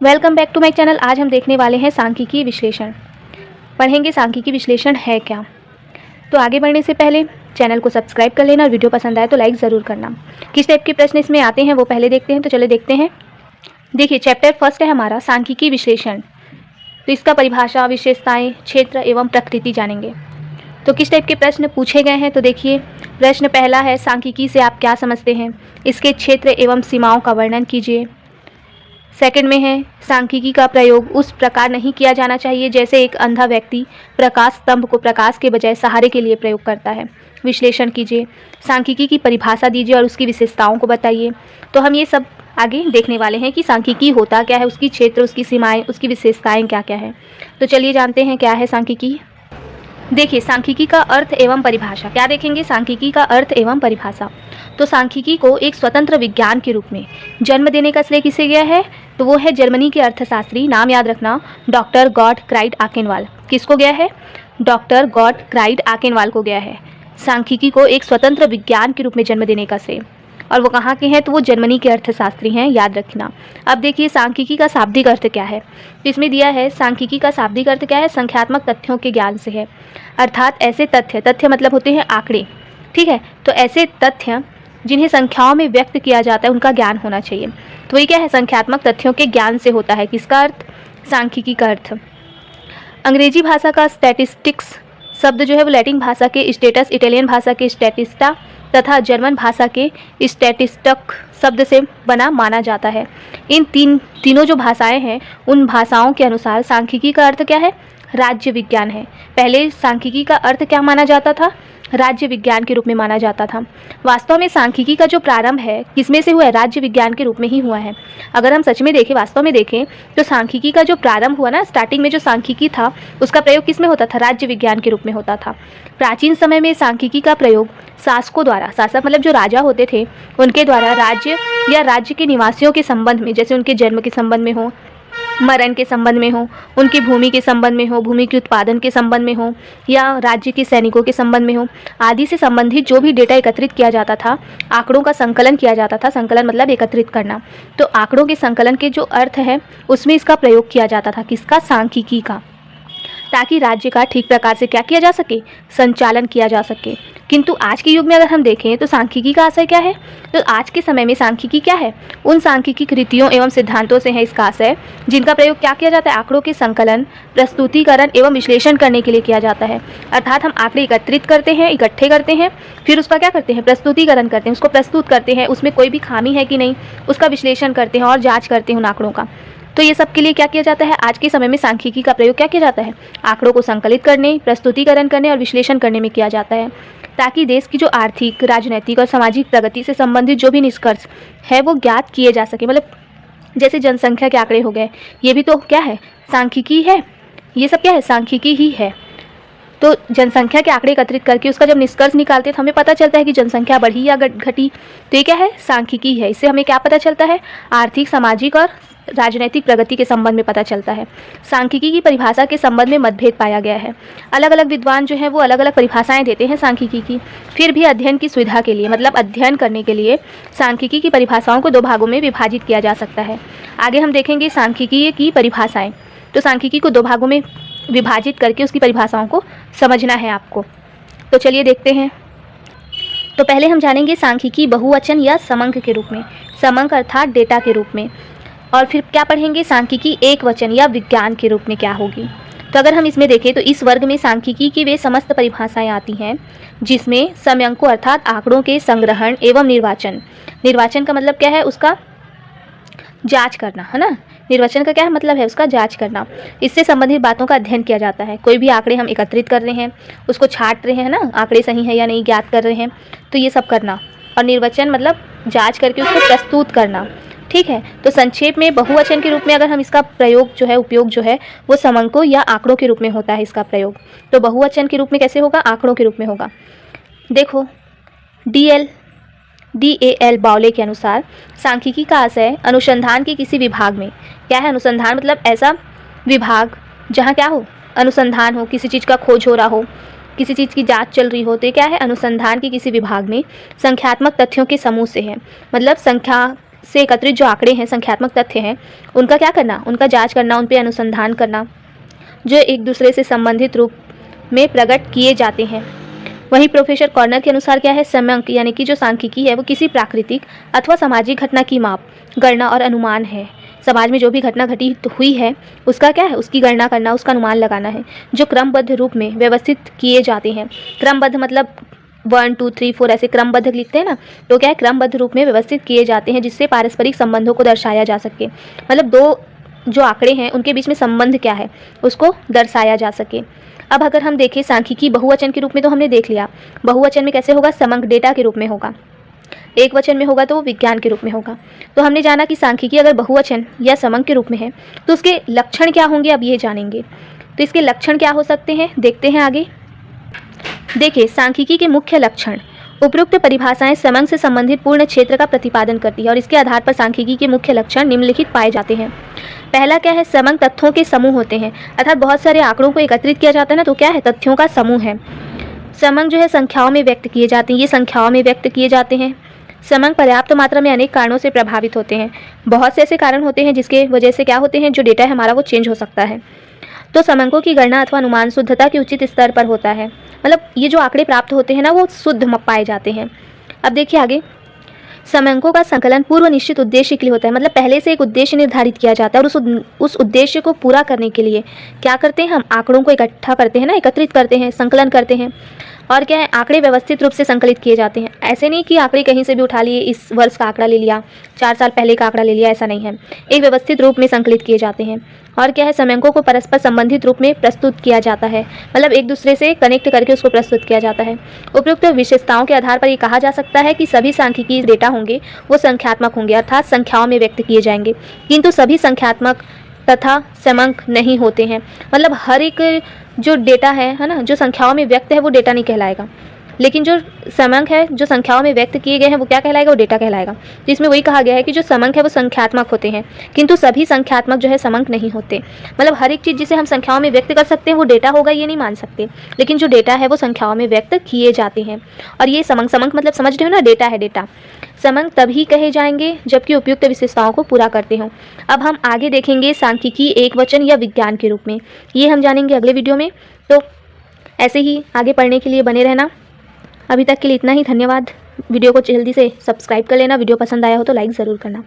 Welcome back to my channel. आज हम देखने वाले हैं सांख्यिकीय विश्लेषण। पढ़ेंगे सांख्यिकीय विश्लेषण है क्या। तो आगे बढ़ने से पहले चैनल को सब्सक्राइब कर लेना और वीडियो पसंद आए तो लाइक ज़रूर करना। किस टाइप के प्रश्न इसमें आते हैं वो पहले देखते हैं। तो चलो देखते हैं। देखिए, चैप्टर फर्स्ट है हमारा सांख्यिकीय विश्लेषण। तो इसका परिभाषा, विशेषताएँ, क्षेत्र एवं प्रकृति जानेंगे। तो किस टाइप के प्रश्न पूछे गए हैं, तो देखिए प्रश्न पहला है, सांख्यिकी से आप क्या समझते हैं, इसके क्षेत्र एवं सीमाओं का वर्णन कीजिए। सेकंड में है, सांख्यिकी का प्रयोग उस प्रकार नहीं किया जाना चाहिए जैसे एक अंधा व्यक्ति प्रकाश स्तंभ को प्रकाश के बजाय सहारे के लिए प्रयोग करता है। विश्लेषण कीजिए। सांख्यिकी की परिभाषा दीजिए और उसकी विशेषताओं को बताइए। तो हम ये सब आगे देखने वाले हैं कि सांख्यिकी होता क्या है, उसकी क्षेत्र, उसकी सीमाएं, उसकी विशेषताएं क्या क्या है। तो चलिए जानते हैं क्या है सांख्यिकी। देखिए, सांख्यिकी का अर्थ एवं परिभाषा। क्या देखेंगे? सांख्यिकी का अर्थ एवं परिभाषा। तो सांख्यिकी को एक स्वतंत्र विज्ञान के रूप में जन्म देने का श्रेय किसे गया है, तो वो है जर्मनी के अर्थशास्त्री, नाम याद रखना, डॉक्टर गॉटक्राइड आकेनवाल। किसको गया है? डॉक्टर गॉटक्राइड आकेनवाल को गया है सांख्यिकी को एक स्वतंत्र विज्ञान के रूप में जन्म देने का श्रेय। और वो कहाँ के हैं, तो वो जर्मनी के अर्थशास्त्री हैं, याद रखना। अब देखिए सांख्यिकी का शाब्दिक अर्थ क्या है। तो इसमें दिया है सांख्यिकी का शाब्दिक अर्थ क्या है, संख्यात्मक तथ्यों के ज्ञान से है। अर्थात ऐसे तथ्य मतलब होते हैं आंकड़े, ठीक है। तो ऐसे तथ्य जिन्हें संख्याओं में व्यक्त किया जाता है उनका ज्ञान होना चाहिए। तो ये क्या है, संख्यात्मक तथ्यों के ज्ञान से होता है। किसका अर्थ? सांख्यिकी का अर्थ। अंग्रेजी भाषा का स्टैटिस्टिक्स शब्द जो है वो लैटिन भाषा के स्टेटस, इटालियन भाषा के स्टैटिस्टा तथा जर्मन भाषा के स्टैटिस्टक शब्द से बना माना जाता है। इन तीनों जो भाषाएं हैं उन भाषाओं के अनुसार सांख्यिकी का अर्थ क्या है, राज्य विज्ञान है। पहले सांख्यिकी का अर्थ क्या माना जाता था, राज्य विज्ञान के रूप में माना जाता था। वास्तव में सांख्यिकी का जो प्रारंभ है किसमें से हुआ है, राज्य विज्ञान के रूप में ही हुआ है। अगर हम सच में देखें, वास्तव में देखें तो सांख्यिकी का जो प्रारंभ हुआ ना, स्टार्टिंग में जो सांख्यिकी था उसका प्रयोग किस में होता था, राज्य विज्ञान के रूप में होता था। प्राचीन समय में सांख्यिकी का प्रयोग शासकों द्वारा, शासक मतलब जो राजा होते थे उनके द्वारा राज्य या राज्य के निवासियों के संबंध में, जैसे उनके जन्म के संबंध में हो, मरण के संबंध में हो, उनकी भूमि के संबंध में हो, भूमि के उत्पादन के संबंध में हो, या राज्य के सैनिकों के संबंध में हो, आदि से संबंधित जो भी डेटा एकत्रित किया जाता था, आंकड़ों का संकलन किया जाता था। संकलन मतलब एकत्रित करना। तो आंकड़ों के संकलन के जो अर्थ है उसमें इसका प्रयोग किया जाता था। किसका? सांख्यिकी का, ताकि राज्य का ठीक प्रकार से क्या किया जा सके, संचालन किया जा सके। किंतु आज के युग में अगर हम देखें तो सांख्यिकी का आशय क्या है, तो आज के समय में सांख्यिकी क्या है, उन सांख्यिकी रीतियों एवं सिद्धांतों से है इसका आशय जिनका प्रयोग क्या किया जाता है, आंकड़ों के संकलन, प्रस्तुतिकरण एवं विश्लेषण करने के लिए किया जाता है। अर्थात हम आंकड़े एकत्रित करते हैं, इकट्ठे करते हैं, फिर उसका क्या करते हैं, प्रस्तुतिकरण करते हैं, उसको प्रस्तुत करते हैं, उसमें कोई भी खामी है कि नहीं उसका विश्लेषण करते हैं और जाँच करते हैं उन आंकड़ों का। तो ये सब के लिए क्या किया जाता है, आज के समय में सांख्यिकी का प्रयोग क्या किया जाता है, आंकड़ों को संकलित करने, प्रस्तुतिकरण करने और विश्लेषण करने में किया जाता है, ताकि देश की जो आर्थिक, राजनैतिक और सामाजिक प्रगति से संबंधित जो भी निष्कर्ष है वो ज्ञात किए जा सके। मतलब जैसे जनसंख्या के आंकड़े हो गए, ये भी तो क्या है, सांख्यिकी है। ये सब क्या है, सांख्यिकी ही है। तो जनसंख्या के आंकड़े एकत्रित करके उसका जब निष्कर्ष निकालते हैं तो हमें पता चलता है कि जनसंख्या बढ़ी या घटी। तो ये क्या है, सांख्यिकी है। इससे हमें क्या पता चलता है, आर्थिक, सामाजिक और राजनीतिक प्रगति के संबंध में पता चलता है। सांख्यिकी की परिभाषा के संबंध में मतभेद पाया गया है। अलग अलग विद्वान जो है वो अलग अलग परिभाषाएं देते हैं सांख्यिकी की। फिर भी अध्ययन की सुविधा के लिए, मतलब अध्ययन करने के लिए सांख्यिकी की परिभाषाओं को दो भागों में विभाजित किया जा सकता है। आगे हम देखेंगे सांख्यिकी की परिभाषाएं। तो सांख्यिकी को दो भागों में विभाजित करके उसकी परिभाषाओं को समझना है आपको। तो चलिए देखते हैं। तो पहले हम जानेंगे सांख्यिकी बहुवचन या समंक के रूप में, समंक अर्थात डेटा के रूप में। और फिर क्या पढ़ेंगे, सांख्यिकी एक वचन या विज्ञान के रूप में क्या होगी। तो अगर हम इसमें देखें तो इस वर्ग में सांख्यिकी की वे समस्त परिभाषाएं आती हैं जिसमें समंकों अर्थात आंकड़ों के संग्रहण एवं निर्वाचन, निर्वाचन का मतलब क्या है, उसका जांच करना, है ना। निर्वाचन का क्या मतलब है, उसका जांच करना। इससे संबंधित बातों का अध्ययन किया जाता है। कोई भी आंकड़े हम एकत्रित कर रहे हैं, उसको छांट रहे हैं ना, आंकड़े सही है या नहीं ज्ञात कर रहे हैं, तो ये सब करना। और निर्वचन मतलब जांच करके उसको प्रस्तुत करना, ठीक है। तो संक्षेप में बहुवचन के रूप में अगर हम इसका प्रयोग जो है, उपयोग जो है वो समंकों या आंकड़ों के रूप में होता है इसका प्रयोग। तो बहुवचन के रूप में कैसे होगा, आंकड़ों के रूप में होगा। देखो DAL बावले के अनुसार सांख्यिकी का आशय अनुसंधान के किसी विभाग में, क्या है अनुसंधान मतलब ऐसा विभाग जहाँ क्या हो, अनुसंधान हो, किसी चीज़ का खोज हो रहा हो, किसी चीज़ की जांच चल रही हो, तो ये क्या है, अनुसंधान के किसी विभाग में संख्यात्मक तथ्यों के समूह से है। मतलब संख्या से एकत्रित जो आंकड़े हैं, संख्यात्मक तथ्य हैं, उनका क्या करना, उनका जांच करना, उन पे अनुसंधान करना, जो एक दूसरे से संबंधित रूप में प्रकट किए जाते हैं। वहीं प्रोफेसर कॉर्नर के अनुसार क्या है, समंक यानी कि जो सांख्यिकी है वो किसी प्राकृतिक अथवा सामाजिक घटना की माप, गणना और अनुमान है। समाज में जो भी घटना घटित हुई है उसका क्या है, उसकी गणना करना, उसका अनुमान लगाना है, जो क्रमबद्ध रूप में व्यवस्थित किए जाते हैं। क्रमबद्ध मतलब 1 2 3 4 ऐसे क्रमबद्ध लिखते हैं ना, तो क्या है, क्रमबद्ध रूप में व्यवस्थित किए जाते हैं, जिससे पारस्परिक संबंधों को दर्शाया जा सके। मतलब दो जो आंकड़े हैं उनके बीच में संबंध क्या है उसको दर्शाया जा सके। अब अगर हम देखें सांख्यिकी बहुवचन के रूप में, तो हमने देख लिया बहुवचन में कैसे होगा, समंक डेटा के रूप में होगा। एक वचन में होगा तो वो विज्ञान के रूप में होगा। तो हमने जाना कि सांख्यिकी अगर बहुवचन या समंक के रूप में है तो उसके लक्षण क्या होंगे, अब ये जानेंगे। तो इसके लक्षण क्या हो सकते हैं, देखते हैं आगे। देखिए, सांख्यिकी के मुख्य लक्षण, उपयुक्त परिभाषाएं समंक से संबंधित पूर्ण क्षेत्र का प्रतिपादन करती है और इसके आधार पर सांख्यिकी के मुख्य लक्षण निम्नलिखित पाए जाते हैं। पहला क्या है, समंक तथ्यों के समूह होते हैं, अर्थात बहुत सारे आंकड़ों को एकत्रित किया जाता है ना, तो क्या है, तथ्यों का समूह है। समंक जो है संख्याओं में व्यक्त किए जाते हैं, ये संख्याओं में व्यक्त किए जाते हैं। समंक पर्याप्त मात्रा में अनेक कारणों से प्रभावित होते हैं। बहुत से ऐसे कारण होते हैं जिसके वजह से क्या होते हैं, जो डेटा है हमारा वो चेंज हो सकता है। तो समंकों की गणना अथवा अनुमान शुद्धता के उचित स्तर पर होता है, मतलब ये जो आंकड़े प्राप्त होते हैं ना वो शुद्ध पाए जाते हैं। अब देखिए आगे, समंकों का संकलन पूर्व निश्चित उद्देश्य के लिए होता है, मतलब पहले से एक उद्देश्य निर्धारित किया जाता है और उस उद्देश्य को पूरा करने के लिए क्या करते हैं, हम आंकड़ों को इकट्ठा करते हैं ना, एकत्रित करते हैं, संकलन करते हैं। और क्या है, आंकड़े व्यवस्थित रूप से संकलित किए जाते हैं। ऐसे नहीं कि आंकड़े कहीं से भी उठा लिए, इस वर्ष का आंकड़ा ले लिया, 4 साल पहले का आंकड़ा ले लिया, ऐसा नहीं है। एक व्यवस्थित रूप में संकलित किए जाते हैं। और क्या है, समंकों को परस्पर संबंधित रूप में प्रस्तुत किया जाता है, मतलब एक दूसरे से कनेक्ट करके उसको प्रस्तुत किया जाता है। उपयुक्त विशेषताओं के आधार पर ये कहा जा सकता है कि सभी सांख्यिकी डेटा होंगे वो संख्यात्मक होंगे, अर्थात संख्याओं में व्यक्त किए जाएंगे, किंतु सभी संख्यात्मक तथा समंक नहीं होते हैं। मतलब हर एक जो डेटा है ना, जो संख्याओं में व्यक्त है वो डेटा नहीं कहलाएगा, लेकिन जो समंक है, जो संख्याओं में व्यक्त किए गए हैं वो क्या कहलाएगा, वो डेटा कहलाएगा। तो इसमें वही कहा गया है कि जो समंक है वो संख्यात्मक होते हैं, किंतु सभी संख्यात्मक जो है समंक नहीं होते। मतलब हर एक चीज़ जिसे हम संख्याओं में व्यक्त कर सकते हैं वो डेटा होगा, ये नहीं मान सकते, लेकिन जो डेटा है वो संख्याओं में व्यक्त किए जाते हैं। और ये समंक मतलब समझ रहे हो ना, डेटा है, डेटा। समंक तभी कहे जाएंगे जबकि उपयुक्त विशेषताओं को पूरा करते हों। अब हम आगे देखेंगे सांख्यिकी एक वचन या विज्ञान के रूप में, ये हम जानेंगे अगले वीडियो में। तो ऐसे ही आगे पढ़ने के लिए बने रहना। अभी तक के लिए इतना ही, धन्यवाद। वीडियो को जल्दी से सब्सक्राइब कर लेना, वीडियो पसंद आया हो तो लाइक ज़रूर करना।